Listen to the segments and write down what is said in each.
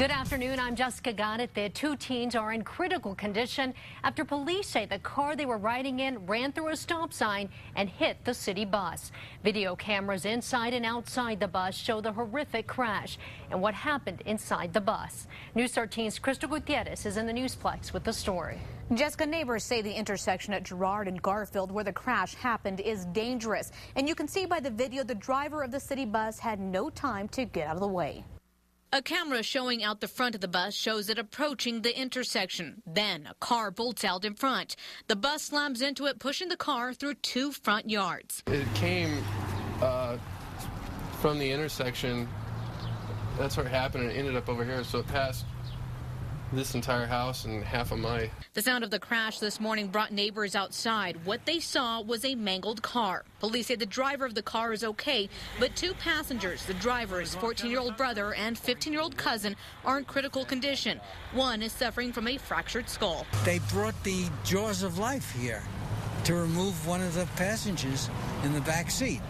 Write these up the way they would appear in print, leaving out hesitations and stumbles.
Good afternoon. I'm Jessica Goddard. The two teens are in critical condition after police say the car they were riding in ran through a stop sign and hit the city bus. Video cameras inside and outside the bus show the horrific crash and what happened inside the bus. News 13's Crystal Gutierrez is in the Newsplex with the story. Jessica, neighbors say the intersection at Girard and Garfield where the crash happened is dangerous. And you can see by the video the driver of the city bus had no time to get out of the way. A camera showing out the front of the bus shows it approaching the intersection. Then a car bolts out in front. The bus slams into it, pushing the car through two front yards. It came from the intersection. That's where it happened, and it ended up over here. So it passed this entire house and half of my. The sound of the crash this morning brought neighbors outside. What they saw was a mangled car. Police say the driver of the car is okay, but two passengers, the driver's 14-year-old brother and 15-year-old cousin, are in critical condition. One is suffering from a fractured skull. They brought the jaws of life here to remove one of the passengers in the back seat.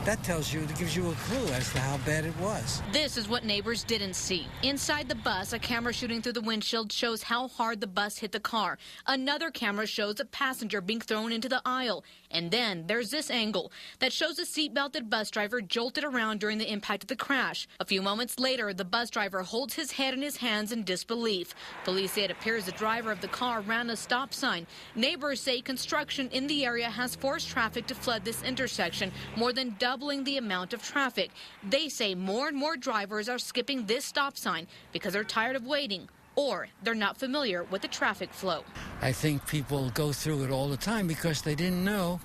That tells you, it gives you a clue as to how bad it was. This is what neighbors didn't see. Inside the bus, a camera shooting through the windshield shows how hard the bus hit the car. Another camera shows a passenger being thrown into the aisle. And then there's this angle that shows a seatbelted bus driver jolted around during the impact of the crash. A few moments later, the bus driver holds his head in his hands in disbelief. Police say it appears the driver of the car ran a stop sign. Neighbors say construction in the area has forced traffic to flood this intersection, more than doubling the amount of traffic. They say more and more drivers are skipping this stop sign because they're tired of waiting or they're not familiar with the traffic flow. I think people go through it all the time because they didn't know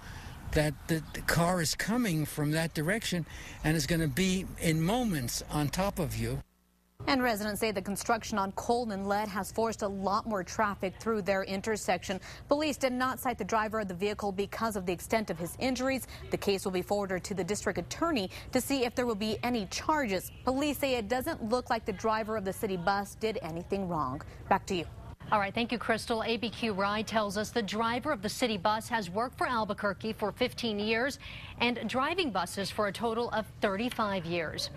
that the car is coming from that direction and is going to be in moments on top of you. And residents say the construction on Coleman Lead has forced a lot more traffic through their intersection. Police did not cite the driver of the vehicle because of the extent of his injuries. The case will be forwarded to the district attorney to see if there will be any charges. Police say it doesn't look like the driver of the city bus did anything wrong. Back to you. All right, thank you, Crystal. ABQ Ride tells us the driver of the city bus has worked for Albuquerque for 15 years and driving buses for a total of 35 years.